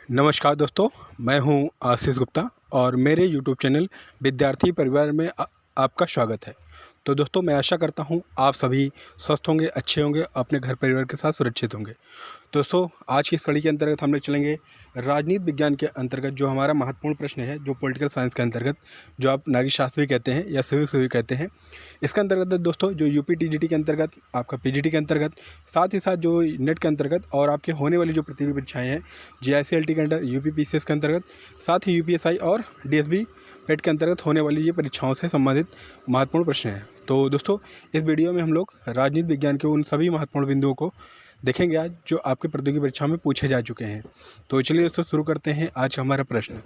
नमस्कार दोस्तों, मैं हूं आशीष गुप्ता और मेरे यूट्यूब चैनल विद्यार्थी परिवार में आपका स्वागत है। तो दोस्तों, मैं आशा करता हूं आप सभी स्वस्थ होंगे, अच्छे होंगे, अपने घर परिवार के साथ सुरक्षित होंगे। दोस्तों, आज की इस कड़ी के अंतर्गत हम लोग चलेंगे राजनीति विज्ञान के अंतर्गत जो हमारा महत्वपूर्ण प्रश्न है, जो पॉलिटिकल साइंस के अंतर्गत, जो आप नागरिक शास्त्र भी कहते हैं या सिविल से भी कहते हैं। इसके अंतर्गत दोस्तों जो यूपी टीजीटी के अंतर्गत, आपका पीजीटी के अंतर्गत, साथ ही साथ जो नेट के अंतर्गत और आपके होने वाली जो प्रतियोगी परीक्षाएँ हैं, जीआईसीएलटी के अंदर, यूपी पीसीएस के अंतर्गत, साथ ही यूपीएसआई और डीएसबी पेट के अंतर्गत होने वाली ये परीक्षाओं से संबंधित महत्वपूर्ण प्रश्न हैं। तो दोस्तों, इस वीडियो में हम लोग राजनीति विज्ञान के उन सभी महत्वपूर्ण बिंदुओं को देखेंगे आज जो आपके प्रतियोगी परीक्षा में पूछे जा चुके हैं। तो चलिए दोस्तों शुरू करते हैं आज का हमारा प्रश्न।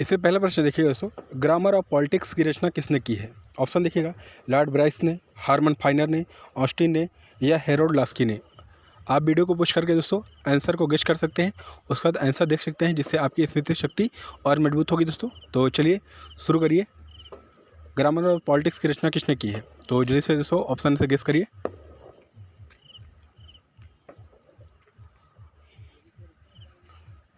इससे पहला प्रश्न देखिएगा दोस्तों, ग्रामर ऑफ पॉलिटिक्स की रचना किसने की है? ऑप्शन देखिएगा, लॉर्ड ब्राइस ने, हार्मन फाइनर ने, ऑस्टिन ने या हेरोल्ड लास्की ने। आप वीडियो को पुश करके दोस्तों आंसर को गेस कर सकते हैं, उसके बाद आंसर देख सकते हैं, जिससे आपकी स्मृति शक्ति और मजबूत होगी दोस्तों। तो चलिए शुरू करिए। ग्रामर ऑफ पॉलिटिक्स की रचना किसने की है? तो जल्दी से दोस्तों ऑप्शन से गेस करिए।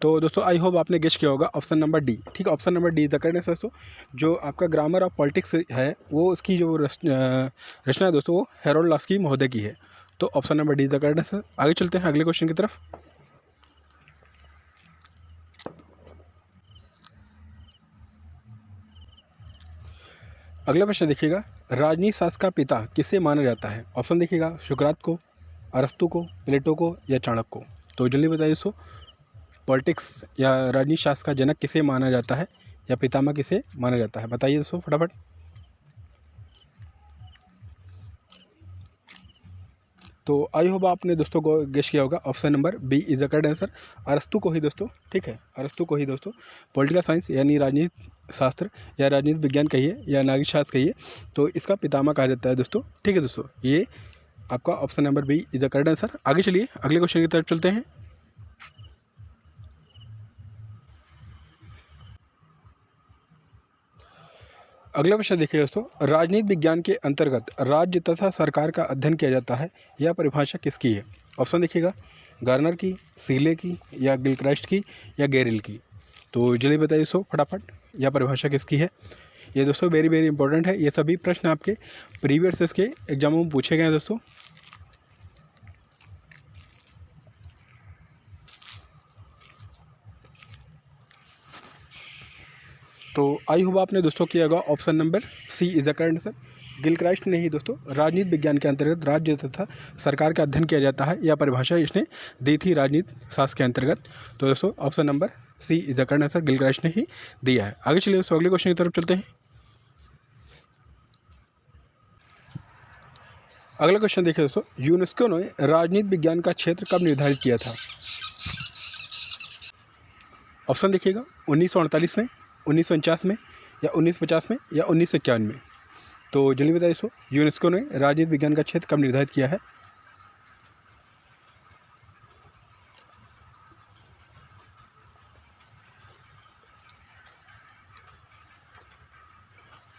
तो दोस्तों आई होप आपने गेस किया होगा ऑप्शन नंबर डी। ठीक है, option number D the correct answer दोस्तों। जो आपका ग्रामर ऑफ पॉलिटिक्स है वो उसकी जो रचना है दोस्तों वो हेरोल्ड लास्की महोदय की है। तो option number D the correct answer. आगे चलते हैं अगले क्वेश्चन की तरफ। अगला प्रश्न देखिएगा, राजनीति शास्त्र का पिता किसे माना जाता है? ऑप्शन देखिएगा, सुकरात को, अरस्तु को, प्लेटो को या चाणक्य को। तो जल्दी बताइए दोस्तों, पॉलिटिक्स या राजनीति शास्त्र का जनक किसे माना जाता है या पितामह किसे माना जाता है? बताइए दोस्तों फटाफट। तो आई होप आपने दोस्तों को गेस किया होगा option number B is the correct answer. अरस्तु को ही दोस्तों, ठीक है, अरस्तु को ही दोस्तों पॉलिटिकल साइंस यानी राजनीति शास्त्र या राजनीति विज्ञान कहिए या नागरिक शास्त्र कहिए, तो इसका पितामह कहा जाता है दोस्तों। ठीक है दोस्तों, ये आपका option number B is the correct answer. आगे चलिए अगले क्वेश्चन की तरफ चलते हैं। अगला प्रश्न देखिए दोस्तों, राजनीति विज्ञान के अंतर्गत राज्य तथा सरकार का अध्ययन किया जाता है, यह परिभाषा किसकी है? ऑप्शन देखिएगा, गार्नर की, सीले की या गिलक्राइस्ट की या गेरिल की। तो जल्दी बताइए दोस्तों फटाफट, यह परिभाषा किसकी है? ये दोस्तों वेरी वेरी इंपॉर्टेंट है। ये सभी प्रश्न आपके प्रीवियस के एग्जामों में पूछे गए हैं दोस्तों। तो आई होप आपने दोस्तों किया होगा option number C is the correct answer. Gilchrist ने ही दोस्तों राजनीति विज्ञान के अंतर्गत राज्य तथा सरकार का अध्ययन किया जाता है, यह परिभाषा इसने दी थी राजनीति शास्त्र के अंतर्गत। तो दोस्तों option number C is the correct answer, Gilchrist ने ही दिया है। आगे चलिए दोस्तों अगले क्वेश्चन की तरफ चलते हैं। अगला क्वेश्चन देखिए दोस्तों, यूनेस्को ने राजनीति विज्ञान का क्षेत्र कब निर्धारित किया था? ऑप्शन देखिएगा, 1948 में, 1949 में या 1950 में या 1951 में। तो जल्दी बताइए दोस्तों, यूनेस्को ने राजनीति विज्ञान का क्षेत्र कब निर्धारित किया है?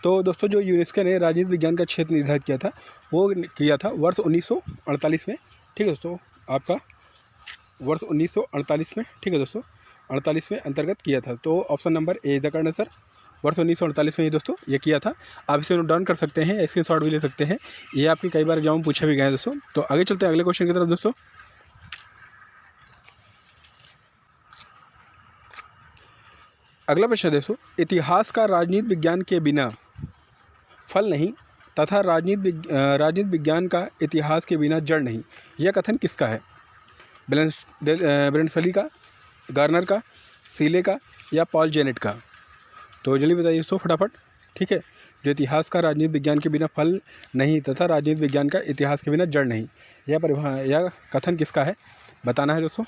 तो दोस्तों जो यूनेस्को ने राजनीति विज्ञान का क्षेत्र निर्धारित किया था वो किया था वर्ष 1948 में। ठीक है दोस्तों, आपका वर्ष 1948 में, ठीक है दोस्तों, 48 में अंतर्गत किया था। तो option number A the correct answer, वर्ष 1948 में ही दोस्तों ये किया था। आप इसे नोट डाउन कर सकते हैं, स्क्रीन शॉट भी ले सकते हैं, ये आपकी कई बार एग्जाम में पूछे भी गए हैं दोस्तों। तो आगे चलते हैं अगले क्वेश्चन की तरफ दोस्तों। अगला प्रश्न दोस्तों, इतिहास का राजनीति विज्ञान के बिना फल नहीं तथा राजनीति विज्ञान का इतिहास के बिना जड़ नहीं, यह कथन किसका है? ब्रेंडसली का, गार्नर का, सीले का या पॉल जेनेट का। तो जल्दी बताइए दोस्तों फटाफट। ठीक है, जो इतिहास का राजनीति विज्ञान के बिना फल नहीं तथा राजनीति विज्ञान का इतिहास के बिना जड़ नहीं, यह कथन किसका है? बताना है दोस्तों।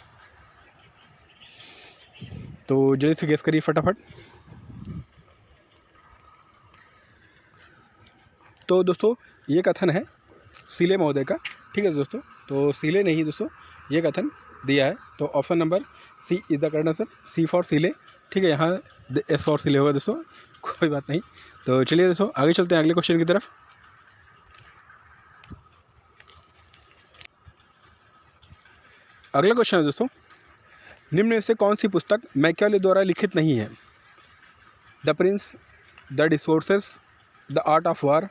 तो जल्दी से गेस करिए फटाफट। तो दोस्तों ये कथन है सीले महोदय का। ठीक है दोस्तों, तो सीले ने ही दोस्तों ये कथन दिया है। तो option number C is the correct answer, C for Seeley. ठीक है, यहाँ एस फॉर सीले होगा दोस्तों, कोई बात नहीं। तो चलिए दोस्तों आगे चलते हैं अगले क्वेश्चन की तरफ। अगला क्वेश्चन है दोस्तों, निम्न में से कौन सी पुस्तक मैकियावेली द्वारा लिखित नहीं है? The Prince, the Discourses, the Art of War,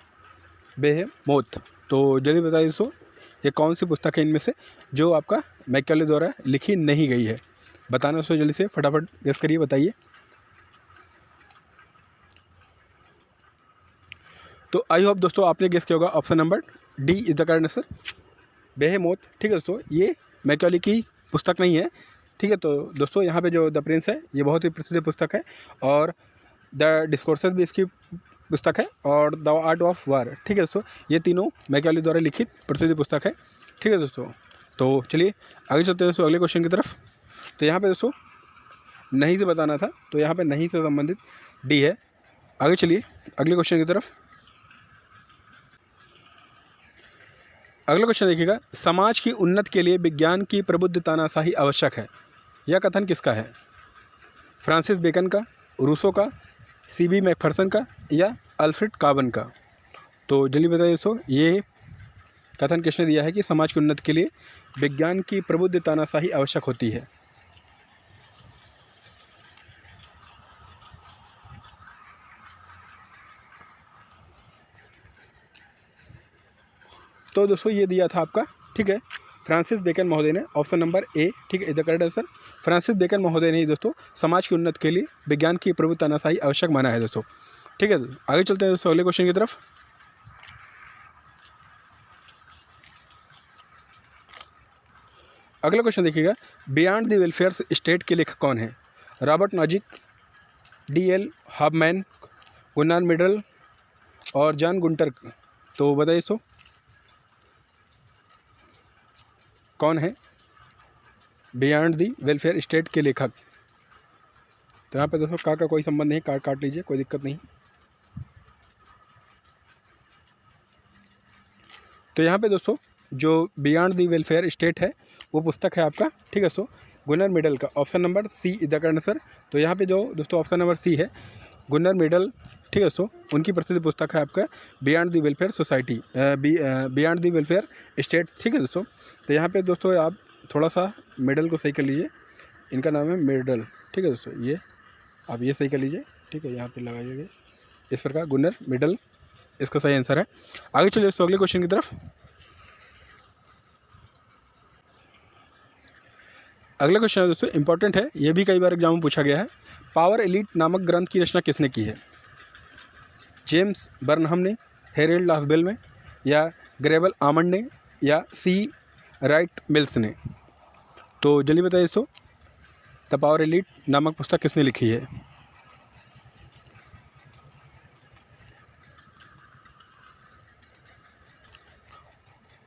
Behemoth. तो जल्दी बताइए दोस्तों, ये कौन सी पुस्तक है इनमें से जो आपका मैकियावेली द्वारा लिखी नहीं गई है? बताना दोस्तों, जल्दी से फटाफट गेस करिए, बताइए। तो आई होप दोस्तों आपने गेस किया होगा, option number D is the correct answer, Behemoth. ठीक है दोस्तों, ये मैकियावेली की पुस्तक नहीं है। ठीक है, तो दोस्तों यहाँ पे जो द प्रिंस है ये बहुत ही प्रसिद्ध पुस्तक है, और द डिस्कोर्सेस भी इसकी पुस्तक है, और द आर्ट ऑफ वार। ठीक है दोस्तों, ये तीनों मैकियावेली द्वारा लिखित प्रसिद्ध पुस्तक है। ठीक है दोस्तों, तो चलिए आगे चलते हैं दोस्तों अगले क्वेश्चन की तरफ। तो यहाँ पे दोस्तों नहीं से बताना था, तो यहाँ पे नहीं से संबंधित डी है। आगे चलिए अगले क्वेश्चन की तरफ। अगला क्वेश्चन देखिएगा, समाज की उन्नति के लिए विज्ञान की प्रबुद्ध तानाशाही आवश्यक है। यह कथन किसका है? फ्रांसिस बेकन का, रूसो का, सीबी मैकफर्सन का, या अल्फ्रेड काबन का? तो जल्दी बताइए दोस्तों, ये कथन किसने दिया है कि समाज की उन्नति के लिए विज्ञान की प्रबुद्ध तानाशाही आवश्यक होती है? तो दोस्तों ये दिया था आपका, ठीक है, फ्रांसिस बेकन महोदय ने, ऑप्शन नंबर ए, ठीक है, is the correct answer. Francis Bacon महोदय ने दोस्तों समाज की उन्नति के लिए विज्ञान की प्रबुद्ध तानाशाही आवश्यक माना है दोस्तों। ठीक है, आगे चलते हैं दोस्तों अगले क्वेश्चन की तरफ। अगला क्वेश्चन देखिएगा, बियॉन्ड द वेलफेयर स्टेट के लेखक कौन है? Robert Nozick, D L. Hobman, Gunnar Myrdal और जॉन गुंटर। तो बताइए सो कौन है बियॉन्ड दी वेलफेयर स्टेट के लेखक? तो यहाँ पे दोस्तों का कोई संबंध नहीं, कार्ड काट लीजिए, कोई दिक्कत नहीं। तो यहाँ पे दोस्तों जो बियॉन्ड दी वेलफेयर स्टेट है वो पुस्तक है आपका, ठीक है दोस्तों, गुन्नर मिडल का, option number C is the correct answer. तो यहाँ पे जो दोस्तों ऑप्शन नंबर सी है, गुन्नर मिडल, ठीक है दोस्तों, उनकी प्रसिद्ध पुस्तक है आपका beyond the welfare society, beyond the welfare state. ठीक है दोस्तों, तो यहाँ पे दोस्तों आप थोड़ा सा मिडल को सही कर लीजिए, इनका नाम है मिडल। ठीक है दोस्तों, ये आप ये सही कर लीजिए, ठीक है, यहाँ पे लगाइएगा इस प्रकार, गुन्नर मिडल इसका सही आंसर है। आगे चलिए दोस्तों अगले क्वेश्चन की तरफ। अगला क्वेश्चन है दोस्तों इंपॉर्टेंट है, ये भी कई बार एग्जाम में पूछा गया है। पावर एलीट नामक ग्रंथ की रचना किसने की है? जेम्स बर्नहम ने, हेरेल्ड लासबेल में, या ग्रेबल आमंड ने, या सी राइट मिल्स ने? तो जल्दी बताइए दोस्तों, द पावर एलीट नामक पुस्तक किसने लिखी है?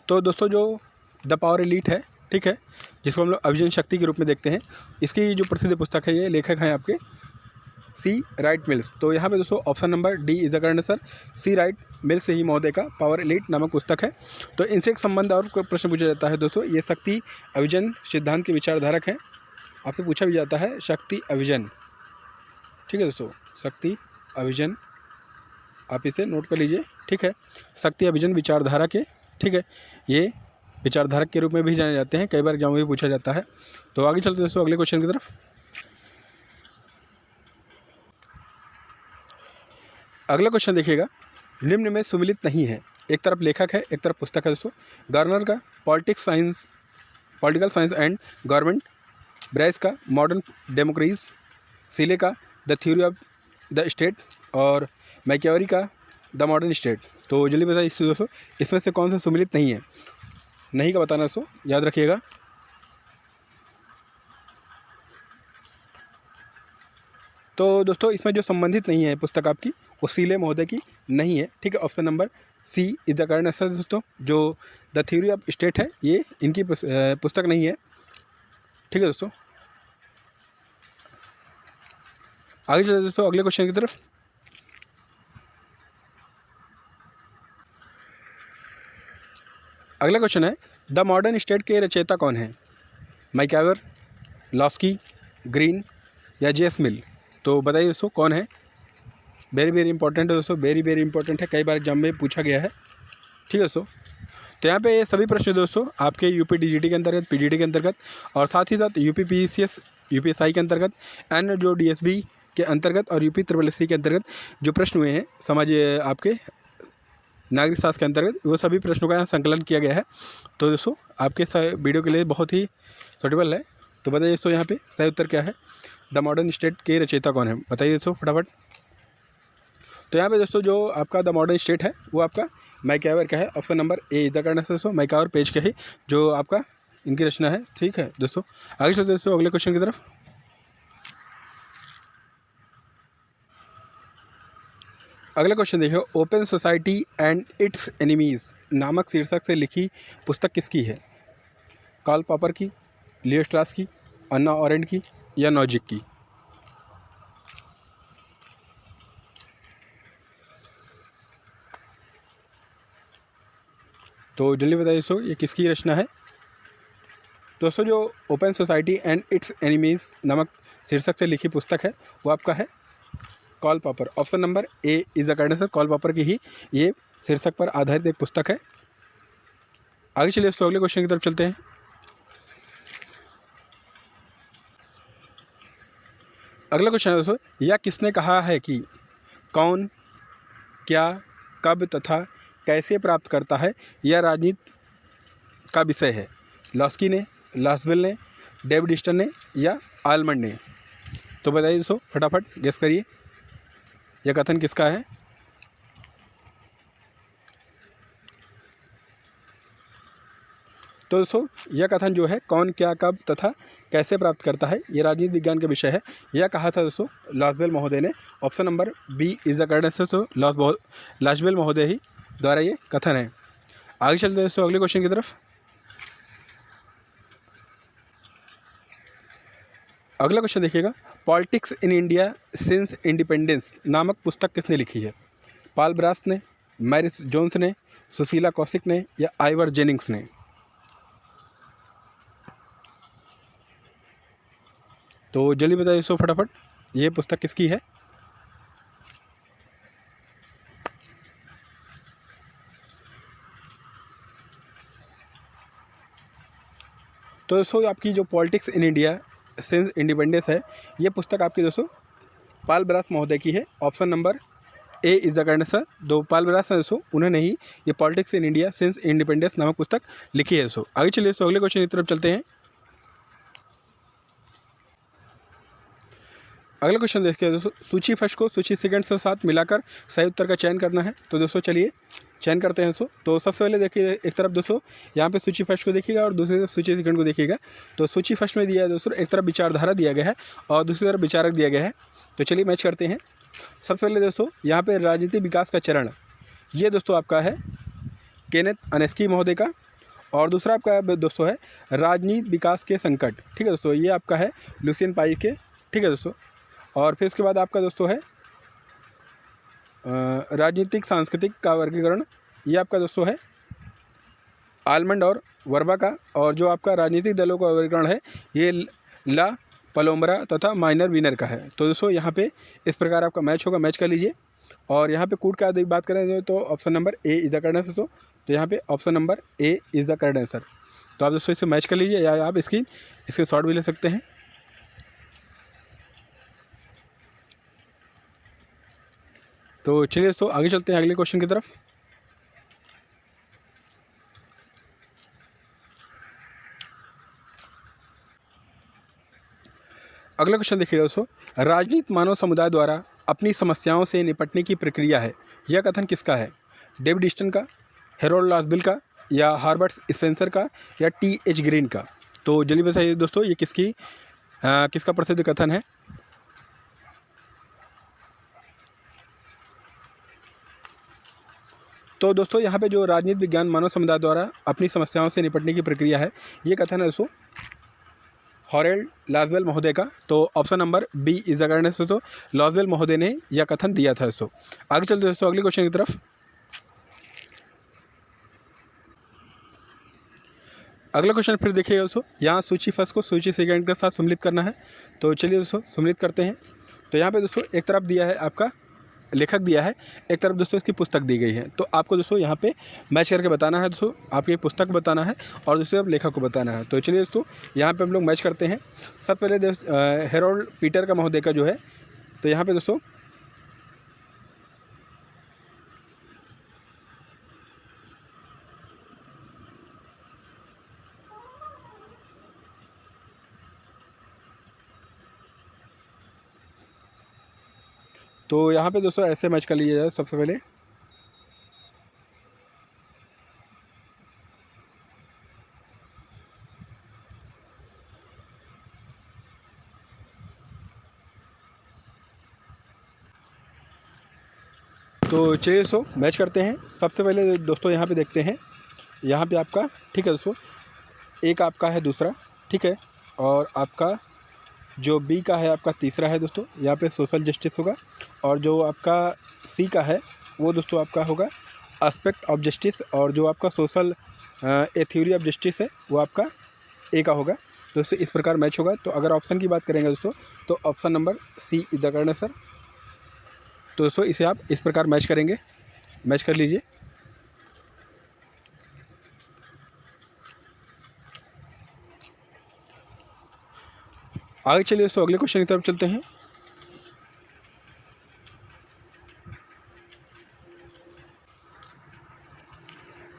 तो दोस्तों जो द पावर एलीट है, ठीक है, जिसको हम लोग अभिजन शक्ति के रूप में देखते हैं, इसकी जो प्रसिद्ध पुस्तक है, ये लेखक हैं आपके सी राइट मिल्स। तो यहाँ पे दोस्तों option number D is the correct answer, C Wright Mills ही महोदय का पावर एलीट नामक पुस्तक है। तो इनसे एक संबंध और प्रश्न पूछा जाता है दोस्तों, ये शक्ति अभिजन सिद्धांत के विचारधारक हैं। आपसे पूछा भी जाता है शक्ति अभिजन, ठीक है दोस्तों, शक्ति अभिजन, आप इसे नोट कर लीजिए, ठीक है, शक्ति अभिजन विचारधारा के, ठीक है, ये विचारधारक के रूप में भी जाने जाते हैं, कई बार एग्जाम में भी पूछा जाता है। तो आगे चलते हैं दोस्तों अगले क्वेश्चन की तरफ। अगला क्वेश्चन देखिएगा, निम्न में सुमिलित नहीं है। एक तरफ लेखक है, एक तरफ पुस्तक है दोस्तों। गार्नर का political science and government, Bryce का मॉडर्न डेमोक्रेसी, सीले का the theory of the state, और मैकियावेली का द मॉडर्न स्टेट। तो जल्दी बताइए दोस्तों, इसमें से कौन सा सुमिलित नहीं है? नहीं का बताना दोस्तों, याद रखिएगा। तो दोस्तों इसमें जो संबंधित नहीं है पुस्तक आपकी, वो सीले महोदय की नहीं है, ठीक है, option number C is the correct answer दोस्तों। जो द थ्योरी ऑफ स्टेट है, ये इनकी पुस्तक नहीं है, ठीक है दोस्तों। आगे चलते दोस्तों अगले क्वेश्चन की तरफ। अगला क्वेश्चन है, द मॉडर्न स्टेट के रचयिता कौन है? मैकियावेली, लॉस्की, ग्रीन, या जे.एस. मिल? तो बताइए दोस्तों कौन है वेरी वेरी इंपॉर्टेंट है दोस्तों, वेरी वेरी इंपॉर्टेंट है, कई बार एग्जाम में पूछा गया है। ठीक है दोस्तों, तो यहाँ पे ये सभी प्रश्न दोस्तों आपके यूपी डीजीटी के अंतर्गत, पीजीटी के अंतर्गत और साथ ही साथ यूपी पीसीएस, यूपीएसआई के अंतर्गत, एंड जो डीएसबी के अंतर्गत और यूपी SSC के अंतर्गत जो प्रश्न हुए हैं समाज आपके नागरिक शास्त्र के अंतर्गत, वो सभी प्रश्नों का यहाँ संकलन किया गया है। तो दोस्तों आपके वीडियो के लिए बहुत ही सूटेबल है। तो बताइए दोस्तों यहाँ पे सही उत्तर क्या है, द मॉडर्न स्टेट के रचयिता कौन है, बताइए दोस्तों फटाफट। तो यहाँ पे दोस्तों जो आपका द मॉडर्न स्टेट है वो आपका मैकावर का है, option number A is the correct answer दोस्तों। मैकावर पेज का ही जो आपका इनकी रचना है। ठीक है दोस्तों, आगे चलते दोस्तों अगले क्वेश्चन की तरफ। अगला क्वेश्चन देखिए, open society and its enemies नामक शीर्षक से लिखी पुस्तक किसकी है, कार्ल पॉपर की, लियो स्ट्रास की, अन्ना ऑरेंड की या नॉजिक की। तो जल्दी बताइए दोस्तों ये किसकी रचना है। दोस्तों जो open society and its enemies नामक शीर्षक से लिखी पुस्तक है वो आपका है Karl Popper, option number A is the correct answer. Karl Popper की ही ये शीर्षक पर आधारित एक पुस्तक है। आगे चलिए दोस्तों अगले क्वेश्चन की तरफ चलते हैं। अगला क्वेश्चन है दोस्तों, यह किसने कहा है कि कौन, क्या, कब तथा कैसे प्राप्त करता है यह राजनीति का विषय है, लॉस्की ने, लासवेल ने, डेविड स्टर्न ने या आलमंड ने। तो बताइए दोस्तों फटाफट गेस करिए यह कथन किसका है। तो दोस्तों यह कथन जो है कौन, क्या, कब तथा कैसे प्राप्त करता है ये राजनीति विज्ञान का विषय है, यह कहा था दोस्तों लासवेल महोदय ने, option number B is the correct answer. तो लासवेल महोदय ही द्वारा ये कथन है। आगे चलते हैं दोस्तों अगले क्वेश्चन की तरफ। अगला क्वेश्चन देखिएगा, politics in India since independence नामक पुस्तक किसने लिखी है, पॉल ब्रास ने, मैरिस जोन्स ने, सुशीला कौशिक ने या आइवर जेनिंग्स ने। तो जल्दी बताइए दोस्तों फटाफट ये पुस्तक किसकी है। तो दोस्तों आपकी जो politics in India since independence है ये पुस्तक आपकी दोस्तों पॉल ब्रास महोदय की है, option number A is the correct answer. दो पॉल ब्रास है दोस्तों, उन्होंने ही ये politics in India since independence नामक पुस्तक लिखी है दोस्तों। आगे चलिए दोस्तों अगले क्वेश्चन की तरफ चलते हैं। अगला क्वेश्चन देखिए दोस्तों, सूची फर्स्ट को सूची सेकंड के साथ मिलाकर सही उत्तर का चयन करना है। तो दोस्तों चलिए चयन करते हैं दोस्तों। तो सबसे पहले देखिए एक तरफ दोस्तों यहाँ पे सूची फर्स्ट को देखिएगा और दूसरी तरफ सूची सेकंड को देखिएगा। तो सूची फर्स्ट में दिया है दोस्तों एक तरफ विचारधारा दिया गया है और दूसरी तरफ विचारक दिया गया है। तो चलिए मैच करते हैं। सबसे पहले दोस्तों यहाँ पे राजनीतिक विकास का चरण, ये दोस्तों आपका है केनेथ अनेस्की महोदय का, और दूसरा आपका दोस्तों है राजनीति विकास के संकट। ठीक है दोस्तों, ये आपका है लुसियन पाई के। ठीक है दोस्तों, और फिर उसके बाद आपका दोस्तों है राजनीतिक सांस्कृतिक का वर्गीकरण, ये आपका दोस्तों है आलमंड और वर्बा का, और जो आपका राजनीतिक दलों का वर्गीकरण है ये ला पलोम्बरा तथा माइनर विनर का है। तो दोस्तों यहाँ पे इस प्रकार आपका मैच होगा, मैच कर लीजिए। और यहाँ पे कूट का बात करें तो option number A is the correct answer. तो यहाँ पे option number A is the correct answer. तो आप दोस्तों इसे मैच कर लीजिए या आप इसके शॉर्ट भी ले सकते हैं। तो चलिए दोस्तों आगे चलते हैं अगले क्वेश्चन की तरफ। अगला क्वेश्चन देखिए दोस्तों, राजनीति मानव समुदाय द्वारा अपनी समस्याओं से निपटने की प्रक्रिया है, यह कथन किसका है, डेविड स्टर्न का, हेरोल्ड लासवेल का या हार्बर्ट स्पेंसर का या टी.एच. ग्रीन का। तो जल्दी बताइए दोस्तों ये किसका प्रसिद्ध कथन है। तो दोस्तों यहाँ पे जो राजनीति विज्ञान मानव समुदाय द्वारा अपनी समस्याओं से निपटने की प्रक्रिया है ये कथन है दोस्तों हॉरेल्ड लासवेल महोदय का। तो option number B is the correct answer. तो लासवेल महोदय ने यह कथन दिया था दोस्तों। आगे चलते दोस्तों अगले क्वेश्चन की तरफ। अगला क्वेश्चन फिर देखिएगा दोस्तों, यहाँ सूची फर्स्ट को सूची सेकंड के साथ सम्मिलित करना है। तो चलिए दोस्तों सम्मिलित करते हैं। तो यहाँ पे दोस्तों एक तरफ दिया है आपका लेखक दिया है, एक तरफ दोस्तों इसकी पुस्तक दी गई है। तो आपको दोस्तों यहाँ पे मैच करके बताना है दोस्तों, आपकी पुस्तक बताना है और दूसरी तरफ लेखक को बताना है। तो चलिए दोस्तों यहाँ पे हम लोग मैच करते हैं। सब पहले हेरोल्ड पीटर का महोदय का जो है, तो यहाँ पे दोस्तों ऐसे मैच कर लीजिए सबसे पहले। तो चलिए दोस्तों मैच करते हैं। सबसे पहले दोस्तों यहाँ पे देखते हैं, यहाँ पे आपका ठीक है दोस्तों, एक आपका है दूसरा, ठीक है, और आपका जो बी का है आपका तीसरा है दोस्तों, यहाँ पे सोशल जस्टिस होगा। और जो आपका सी का है वो दोस्तों आपका होगा एस्पेक्ट ऑफ जस्टिस, और जो आपका social A theory of justice है वो आपका ए का होगा। दोस्तों इस प्रकार मैच होगा। तो अगर ऑप्शन की बात करेंगे दोस्तों, तो option number C is the correct answer. तो दोस्तों इसे आप इस प्रकार मैच करेंगे, मैच कर लीजिए। आगे चलिए दोस्तों अगले क्वेश्चन की तरफ चलते हैं।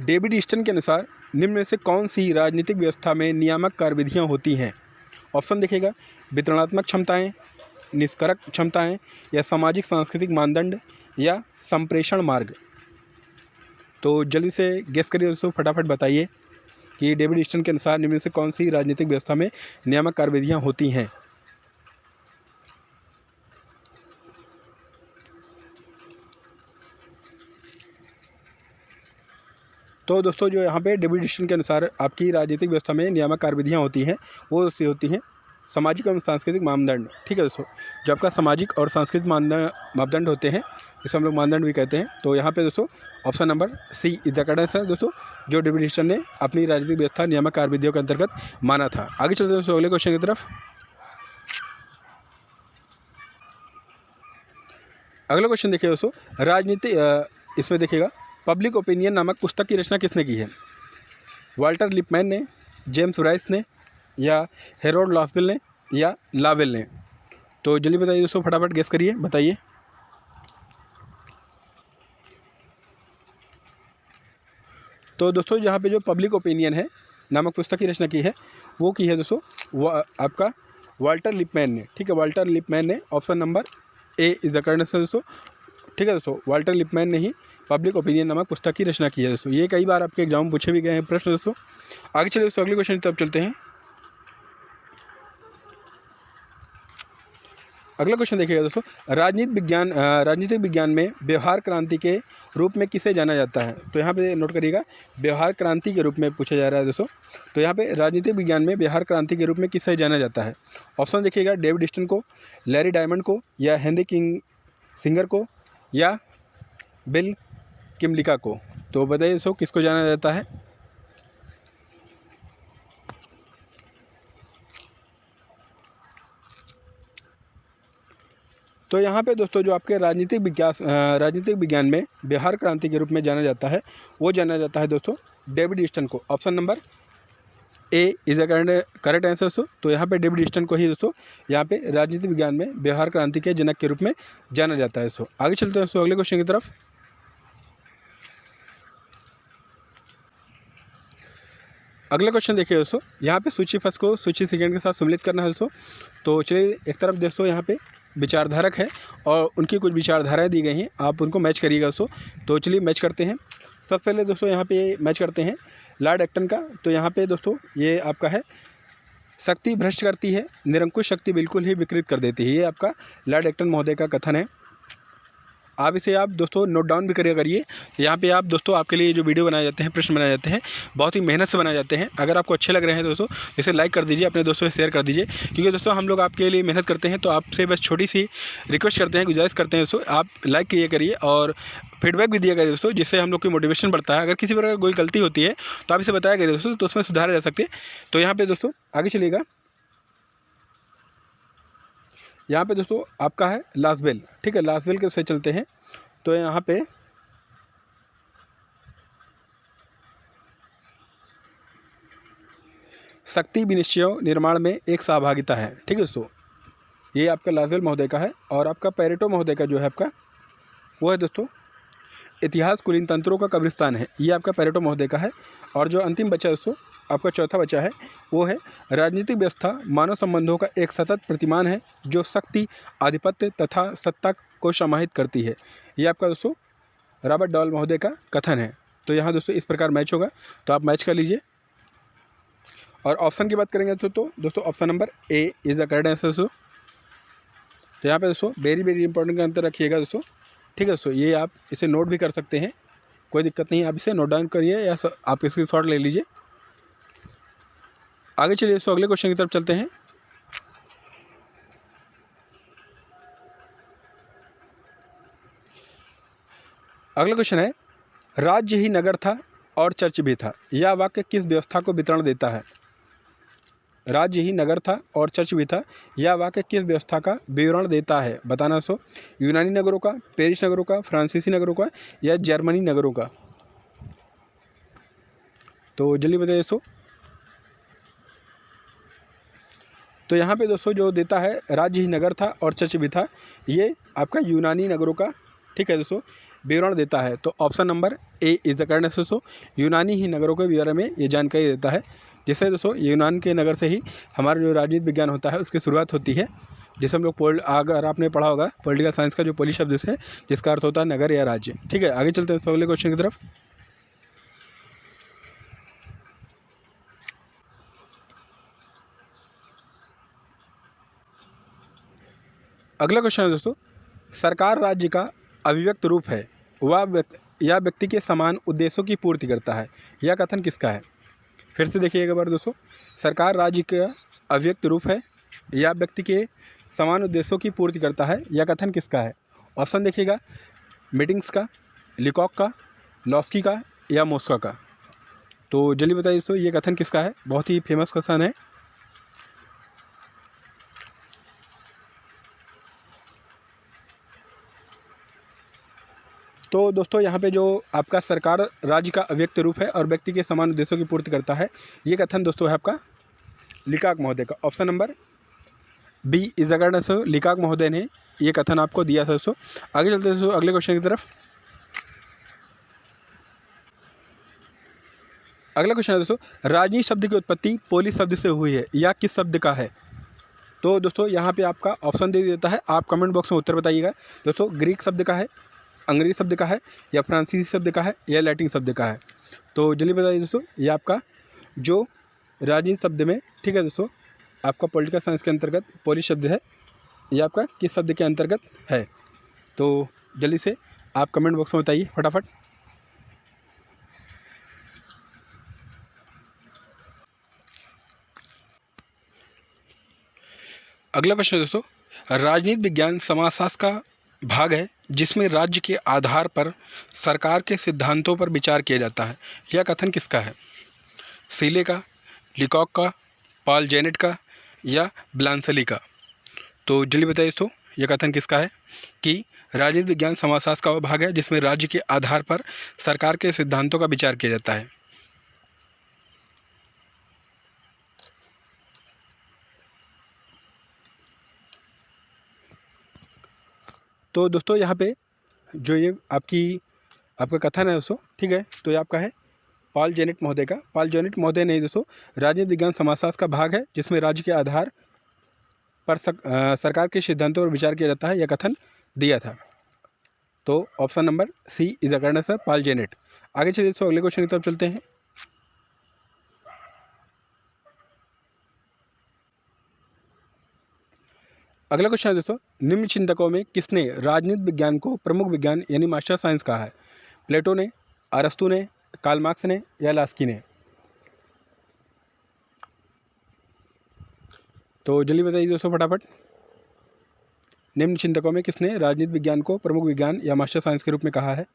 डेविड ईस्टन के अनुसार निम्न में से कौन सी राजनीतिक व्यवस्था में नियामक कार्यविधियाँ होती हैं? ऑप्शन देखिएगा, वितरणात्मक क्षमताएं, निष्कर्ष क्षमताएं, या सामाजिक सांस्कृतिक मानदंड, या संप्रेषण मार्ग। तो जल्दी से गेस करिए दोस्तों, फटाफट बताइए कि डेविड ईस्टन के अनुसार निम्न में से कौन सी राजनीतिक व्यवस्था में नियामक कार्यविधियाँ होती हैं। तो दोस्तों जो यहाँ पे डेविड ईस्टन के अनुसार आपकी राजनीतिक व्यवस्था में नियामक कार्यविधियाँ होती हैं वो होती हैं सामाजिक एवं सांस्कृतिक मानदंड। ठीक है दोस्तों, जो आपका सामाजिक और सांस्कृतिक मापदंड होते हैं, जिसे हम लोग मानदंड भी कहते हैं। तो यहाँ पे दोस्तों option number C is the correct answer दोस्तों, जो डेविड ईस्टन ने अपनी राजनीतिक व्यवस्था नियामक कार्यविधियों के अंतर्गत माना था। आगे चलते हैं दोस्तों अगले क्वेश्चन की तरफ। अगला क्वेश्चन देखिए दोस्तों, इसमें देखिएगा पब्लिक ओपिनियन नामक पुस्तक की रचना किसने की है? वाल्टर लिपमैन ने, जेम्स ब्राइस ने, या हेरोल्ड लॉसवेल ने, या लावेल ने। तो जल्दी बताइए दोस्तों, फटाफट गेस करिए, बताइए। तो दोस्तों यहाँ पे जो पब्लिक ओपिनियन है नामक पुस्तक की रचना की है वो की है दोस्तों वो आपका वाल्टर लिपमैन ने। ठीक है, वाल्टर लिपमैन ने, option number A is the correct answer दोस्तों। ठीक है दोस्तों, वाल्टर लिपमैन ने ही पब्लिक ओपिनियन नामक पुस्तक की रचना की है दोस्तों। ये कई बार आपके एग्जाम में पूछे भी गए हैं प्रश्न दोस्तों। आगे चलिए दोस्तों अगले क्वेश्चन की तरफ चलते हैं। अगला क्वेश्चन देखिएगा दोस्तों, राजनीतिक विज्ञान में व्यवहार क्रांति के रूप में किसे जाना जाता है? तो यहाँ पे नोट करिएगा, व्यवहार क्रांति के रूप में पूछा जा रहा है दोस्तों। तो यहाँ पे राजनीतिक विज्ञान में व्यवहार क्रांति के रूप में किसे जाना जाता है? ऑप्शन देखिएगा, डेविड ईस्टन को, लैरी डायमंड को, या हेनरी किसिंगर को, या बिल किमलिका को। तो बताइए दोस्तों किसको जाना जाता है? तो यहाँ पे दोस्तों जो आपके राजनीतिक विज्ञान में व्यवहार क्रांति के रूप में जाना जाता है वो जाना जाता है दोस्तों डेविड ईस्टन को। Option number A is the correct answer दोस्तों। तो यहाँ पे डेविड ईस्टन को ही दोस्तों यहाँ पे राजनीतिक विज्ञान में व्यवहार क्रांति के जनक के रूप में जाना जाता है दोस्तों। आगे चलते हैं दोस्तों अगले क्वेश्चन की तरफ। अगला क्वेश्चन देखिए दोस्तों, यहाँ पे सूची फर्स्ट को सूची सेकंड के साथ सम्मिलित करना है दोस्तों। तो चलिए एक तरफ दोस्तों यहाँ पे विचारधारक है और उनकी कुछ विचारधाराएं दी गई हैं, आप उनको मैच करिएगा दोस्तों। तो चलिए मैच करते हैं। सबसे पहले दोस्तों यहाँ पे मैच करते हैं लॉर्ड एक्टन का। तो यहाँ पे दोस्तों ये आपका है, शक्ति भ्रष्ट करती है, निरंकुश शक्ति बिल्कुल ही विकृत कर देती है। ये आपका लॉर्ड एक्टन महोदय का कथन है। आप इसे दोस्तों नोट डाउन भी करिए। यहाँ पे आप दोस्तों आपके लिए जो वीडियो बनाए जाते हैं, प्रश्न बनाए जाते हैं, बहुत ही मेहनत से बनाए जाते हैं। अगर आपको अच्छे लग रहे हैं दोस्तों, इसे लाइक कर दीजिए, अपने दोस्तों से शेयर कर दीजिए, क्योंकि दोस्तों हम लोग आपके लिए मेहनत करते हैं। तो आपसे बस छोटी सी रिक्वेस्ट करते हैं, गुजारिश करते हैं दोस्तों, आप लाइक किया करिए और फीडबैक भी दिया करिए दोस्तों, जिससे हम लोग की मोटिवेशन बढ़ता है। अगर किसी प्रकार कोई गलती होती है तो आप इसे बताया करिए दोस्तों, तो उसमें सुधारा जा सकते हैं। तो यहाँ पर दोस्तों आगे चलिएगा, यहाँ पे दोस्तों आपका है लासबेल, ठीक है, लासबेल के उससे चलते हैं। तो यहाँ पे शक्ति विनिश्चयों निर्माण में एक सहभागिता है, ठीक है दोस्तों, ये आपका लासबेल महोदय का है। और आपका पेरेटो महोदय का जो है आपका वो है दोस्तों इतिहास कुलीन तंत्रों का कब्रिस्तान है, ये आपका पेरेटो महोदय का है। और जो अंतिम बचा दोस्तों आपका चौथा बचा है वो है राजनीतिक व्यवस्था मानव संबंधों का एक सतत प्रतिमान है जो शक्ति, आधिपत्य तथा सत्ता को समाहित करती है, ये आपका दोस्तों रॉबर्ट डॉल महोदय का कथन है। तो यहाँ दोस्तों इस प्रकार मैच होगा, तो आप मैच कर लीजिए। और ऑप्शन की बात करेंगे तो दोस्तों option number A is the correct answer दोस्तों। तो यहाँ पे दोस्तों वेरी इंपॉर्टेंट का अंतर रखिएगा दोस्तों, ठीक है दोस्तों, ये आप इसे नोट भी कर सकते हैं, कोई दिक्कत नहीं, आप इसे नोट डाउन करिए या आप इसकी शॉर्ट ले लीजिए। आगे चलिए दोस्तों अगले क्वेश्चन की तरफ चलते हैं। अगला क्वेश्चन है राज्य ही नगर था और चर्च भी था, यह वाक्य किस व्यवस्था को वितरण देता है? राज्य ही नगर था और चर्च भी था, यह वाक्य किस व्यवस्था का विवरण देता है? बताना दोस्तों, यूनानी नगरों का, पेरिस नगरों का, फ्रांसीसी नगरों का या जर्मनी नगरों का? तो जल्दी बताइए दोस्तों। तो यहाँ पे दोस्तों जो देता है राज्य ही नगर था और चर्च भी था, ये आपका यूनानी नगरों का, ठीक है दोस्तों, विवरण देता है। तो option number A is the correct answer दोस्तों, यूनानी ही नगरों के बारे में ये जानकारी देता है। जिससे दोस्तों यूनान के नगर से ही हमारा जो राजनीति विज्ञान होता है उसकी शुरुआत होती है, जिसे हम लोग अगर आपने पढ़ा होगा पॉलिटिकल साइंस का जो पोलिस शब्द है जिसका अर्थ होता है नगर या राज्य, ठीक है। आगे चलते हैं अगले क्वेश्चन की तरफ। अगला क्वेश्चन है दोस्तों, सरकार राज्य का अभिव्यक्त रूप है, या व्यक्ति के समान उद्देश्यों की पूर्ति करता है, यह कथन किसका है? फिर से देखिए एक बार दोस्तों, सरकार राज्य का अभिव्यक्त रूप है या व्यक्ति के समान उद्देश्यों की पूर्ति करता है, यह कथन किसका है? ऑप्शन देखिएगा, मीटिंग्स का, लिकॉक का, लॉस्की का या मोस्का का? तो जल्दी बताइए दोस्तों ये कथन किसका है? बहुत ही फेमस क्वेश्चन है। तो दोस्तों यहाँ पे जो आपका सरकार राज्य का अव्यक्त रूप है और व्यक्ति के समान उद्देश्यों की पूर्ति करता है, ये कथन दोस्तों है आपका लिकाक महोदय का। Option number B is the correct answer, Leacock महोदय ने ये कथन आपको दिया था दोस्तों। आगे चलते हैं दोस्तों अगले क्वेश्चन की तरफ। अगला क्वेश्चन है दोस्तों, राजनीति शब्द की उत्पत्ति पोलिस शब्द से हुई है, या किस शब्द का है? तो दोस्तों यहाँ पे आपका ऑप्शन दे देता है, आप कमेंट बॉक्स में उत्तर बताइएगा। दोस्तों ग्रीक शब्द का है, अंग्रेजी शब्द का है या फ्रांसीसी शब्द का है या लैटिन शब्द का है? तो जल्दी बताइए दोस्तों, ये आपका जो राजनीति शब्द में, ठीक है दोस्तों, आपका पॉलिटिकल साइंस के अंतर्गत पोलिस शब्द है, ये आपका किस शब्द के अंतर्गत है? तो जल्दी से आप कमेंट बॉक्स में बताइए फटाफट। अगला प्रश्न है दोस्तों, राजनीति विज्ञान समाजशास्त्र का भाग है जिसमें राज्य के आधार पर सरकार के सिद्धांतों पर विचार किया जाता है, यह कथन किसका है? सीले का, लिकॉक का, पॉल जेनेट का या ब्लांसली का? तो जल्दी बताइए दोस्तों यह कथन किसका है कि राजनीति विज्ञान समाजशास्त्र का भाग है जिसमें राज्य के आधार पर सरकार के सिद्धांतों का विचार किया जाता है? तो दोस्तों यहाँ पे जो ये आपका कथन है दोस्तों, ठीक है, तो ये आपका है पॉल जेनेट महोदय का। पॉल जेनेट महोदय नहीं दोस्तों, राजनीति विज्ञान समाजशास्त्र का भाग है जिसमें राज्य के आधार पर सरकार के सिद्धांतों पर विचार किया जाता है, यह कथन दिया था। तो option number C is the correct answer, Paul Janet. आगे चलिए दोस्तों अगले क्वेश्चन की तरफ चलते हैं। अगला क्वेश्चन है दोस्तों, निम्न चिंतकों में किसने राजनीति विज्ञान को प्रमुख विज्ञान यानी मास्टर साइंस कहा है? प्लेटो ने, अरस्तु ने, कार्ल मार्क्स ने या लास्की ने? तो जल्दी बताइए दोस्तों फटाफट, निम्न चिंतकों में किसने राजनीति विज्ञान को प्रमुख विज्ञान या मास्टर साइंस के रूप में कहा है?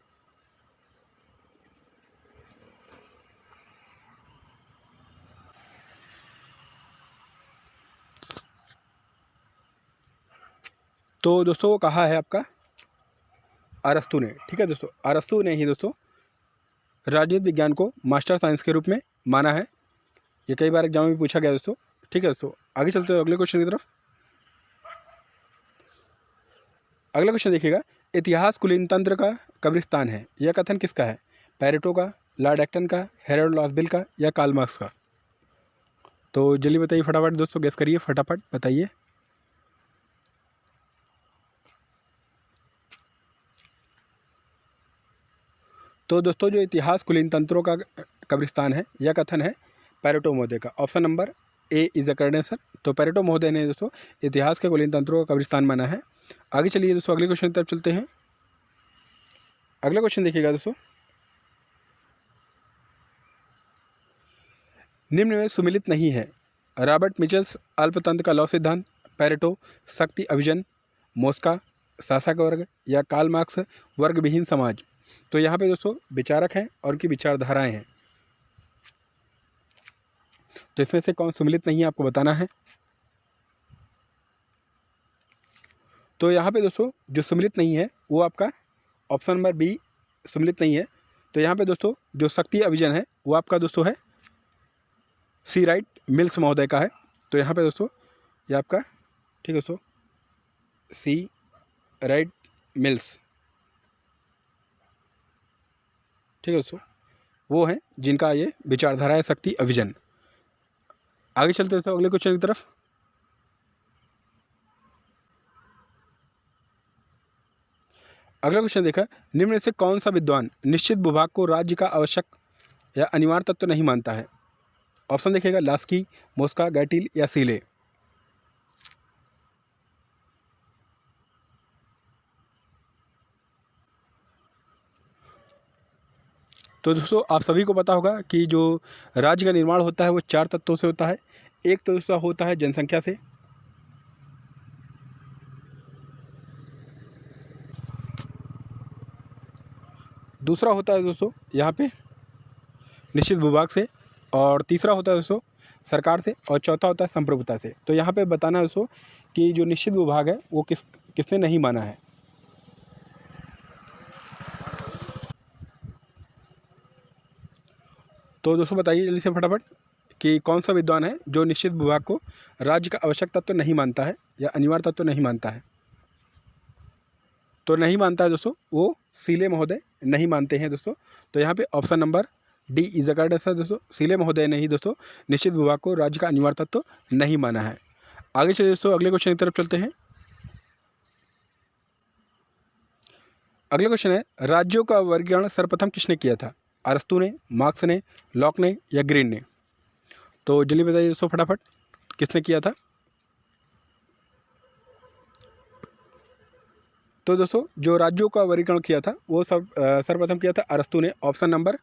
तो दोस्तों वो कहा है आपका अरस्तु ने, ठीक है दोस्तों। अरस्तु ने ही दोस्तों राजनीति विज्ञान को मास्टर साइंस के रूप में माना है। ये कई बार एग्जाम में पूछा गया दोस्तों, ठीक है दोस्तों। आगे चलते हैं अगले क्वेश्चन की तरफ। अगला क्वेश्चन देखिएगा, इतिहास कुलीन तंत्र का कब्रिस्तान है, यह कथन किसका है? पेरेटो का, लॉर्ड एक्टन का, हेरोल्ड लॉसबिल का या कार्ल मार्क्स का? तो जल्दी बताइए फटाफट दोस्तों, गेस करिए, फटाफट बताइए। तो दोस्तों जो इतिहास कुलीन तंत्रों का कब्रिस्तान है, यह कथन है पेरेटो महोदय का। Option number A is the correct answer. तो पेरेटो महोदय ने दोस्तों इतिहास के कुलीन तंत्रों का कब्रिस्तान माना है। आगे चलिए दोस्तों अगले क्वेश्चन की तरफ चलते हैं। अगला क्वेश्चन देखिएगा दोस्तों, निम्न में सुमिलित नहीं है। रॉबर्ट मिचल्स अल्पतंत्र का लौ सिद्धांत, पेरेटो शक्ति अभिजन, मोस्का शासक वर्ग या कार्ल मार्क्स वर्ग विहीन समाज? तो यहाँ पे दोस्तों विचारक हैं और उनकी विचारधाराएं हैं, तो इसमें से कौन सुमिलित नहीं है आपको बताना है। तो यहाँ पे दोस्तों जो सुमिलित नहीं है वो आपका ऑप्शन नंबर बी सुमिलित नहीं है। तो यहाँ पे दोस्तों जो शक्ति अभिजन है वो आपका दोस्तों है सी राइट मिल्स महोदय का है। तो यहाँ पे दोस्तों ये आपका, ठीक है दोस्तों, सी राइट मिल्स, ठीक है दोस्तों, वो हैं जिनका ये विचारधारा है शक्ति अभिजन। आगे चलते दोस्तों अगले क्वेश्चन की तरफ। अगला क्वेश्चन देखा, निम्न में से कौन सा विद्वान निश्चित भूभाग को राज्य का आवश्यक या अनिवार्य तत्व नहीं मानता है? ऑप्शन देखिएगा, लास्की, मोस्का, गैटिल या सीले। तो दोस्तों आप सभी को पता होगा कि जो राज्य का निर्माण होता है वो 4 तत्वों से होता है। एक तो दोस्तों होता है जनसंख्या से, दूसरा होता है दोस्तों यहाँ पे निश्चित भूभाग से, और तीसरा होता है दोस्तों सरकार से, और चौथा होता है संप्रभुता से। तो यहाँ पे बताना है दोस्तों कि जो निश्चित भूभाग है वो किसने नहीं माना है। तो दोस्तों बताइए जल्दी से फटाफट कि कौन सा विद्वान है जो निश्चित भूभाग को राज्य का आवश्यक तत्व नहीं मानता है या अनिवार्य तत्व नहीं मानता है। तो नहीं मानता है दोस्तों वो सीले महोदय नहीं मानते हैं दोस्तों। तो यहाँ पे option number D is the correct answer दोस्तों। सीले महोदय ने ही दोस्तों निश्चित भूभाग को राज्य का अनिवार्य तत्व नहीं माना है। आगे चलिए दोस्तों अगले क्वेश्चन की तरफ चलते हैं। अगला क्वेश्चन है, राज्यों का वर्गीकरण सर्वप्रथम किसने किया था? अरस्तु ने, मार्क्स ने, लॉक ने या ग्रीन ने? तो जल्दी बताइए दोस्तों फटाफट किसने किया था। तो दोस्तों जो राज्यों का वर्गीकरण किया था वो सर्वप्रथम किया था अरस्तु ने। Option number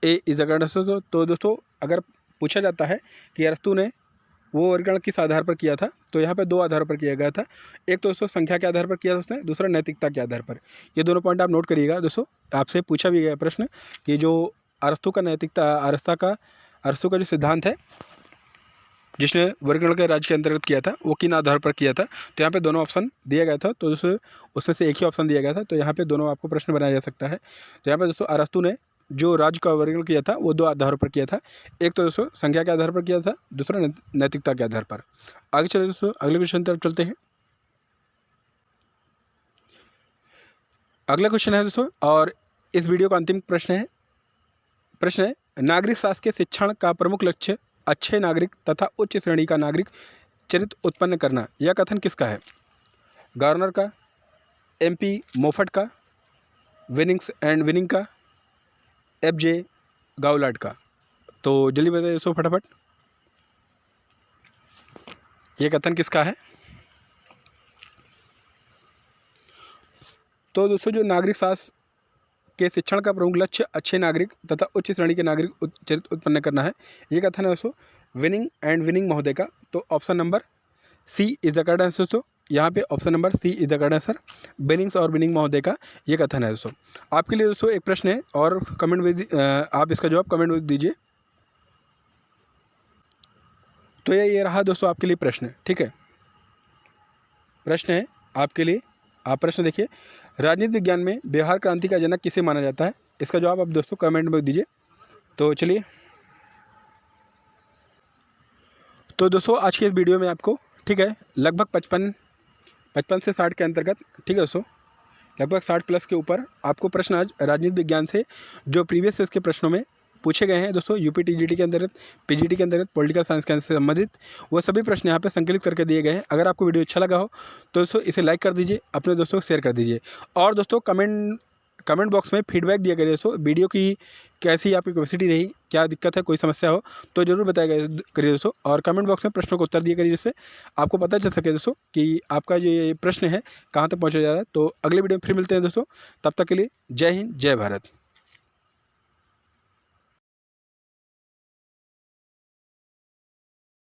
A is the correct answer. तो दोस्तों अगर पूछा जाता है कि अरस्तु ने वो वर्गीकरण किस आधार पर किया था, तो यहाँ पे 2 आधारों पर किया गया था। एक तो दोस्तों संख्या के आधार पर किया था उसने, दूसरा नैतिकता के आधार पर। ये दोनों पॉइंट आप नोट करिएगा दोस्तों। आपसे पूछा भी गया प्रश्न कि जो अरस्तु का अरस्तु का जो सिद्धांत है जिसने वर्गीकरण के राज्य के अंतर्गत किया था वो किन आधार पर किया था। तो यहाँ पे दोनों ऑप्शन दिया गया था, तो दोस्तों उसमें से एक ही ऑप्शन दिया गया था। तो यहाँ पे दोनों आपको प्रश्न बनाया जा सकता है। तो यहाँ पे दोस्तों अरस्तु ने जो राज्य का वर्गीकरण किया था वो 2 आधारों पर किया था। एक तो दोस्तों संख्या के आधार पर किया था, दूसरा नैतिकता के आधार पर। आगे चले दोस्तों अगले क्वेश्चन तरफ चलते हैं। अगला क्वेश्चन है दोस्तों, और इस वीडियो का अंतिम प्रश्न है नागरिक शासकीय के शिक्षण का प्रमुख लक्ष्य अच्छे नागरिक तथा उच्च श्रेणी का नागरिक चरित्र उत्पन्न करना, यह कथन किसका है? गार्नर का, MP मोफट का, विनिंग्स एंड विनिंग का, FJ गाउलार्ड का? तो जल्दी बताइए दोस्तों फटाफट ये कथन किसका है। तो दोस्तों जो नागरिक शास्त्र के शिक्षण का प्रमुख लक्ष्य अच्छे नागरिक तथा उच्च श्रेणी के नागरिक चरित्र उत्पन्न करना है, ये कथन है दोस्तों विनिंग एंड विनिंग महोदय का। तो option number C is the correct answer दोस्तों। यहाँ पे option number C is the correct answer, विनिंग्स और विनिंग महोदय का ये कथन है दोस्तों। आपके लिए दोस्तों एक प्रश्न है और कमेंट में आप इसका जवाब कमेंट में दीजिए। तो ये रहा दोस्तों आपके लिए प्रश्न, ठीक है। प्रश्न है आपके लिए आप प्रश्न देखिए, राजनीति विज्ञान में व्यवहार क्रांति का जनक किसे माना जाता है? इसका जवाब आप दोस्तों कमेंट में दीजिए। तो चलिए, तो दोस्तों आज के इस वीडियो में आपको, ठीक है, लगभग 55 से 60 के अंतर्गत, ठीक है दोस्तों, लगभग 60 प्लस के ऊपर आपको प्रश्न आज राजनीति विज्ञान से जो प्रीवियस ईयर्स के प्रश्नों में पूछे गए हैं दोस्तों, यूपी टीजीटी के अंतर्गत, पीजीटी के अंतर्गत, पॉलिटिकल साइंस के से संबंधित वो सभी प्रश्न यहाँ पे संकलित करके दिए गए हैं। अगर आपको वीडियो अच्छा लगा हो तो दोस्तों इसे लाइक कर दीजिए, अपने दोस्तों को शेयर कर दीजिए, और दोस्तों कमेंट बॉक्स में फीडबैक दिया करिए दोस्तों, वीडियो की कैसी आपकी कैपेसिटी रही, क्या दिक्कत है, कोई समस्या हो तो ज़रूर बताया करिए दोस्तों, और कमेंट बॉक्स में प्रश्नों को उत्तर दिया करिए, जिससे आपको पता चल सके दोस्तों कि आपका जो ये प्रश्न है कहाँ तक पहुँचा जा रहा है। तो अगले वीडियो में फिर मिलते हैं दोस्तों, तब तक के लिए जय हिंद, जय भारत।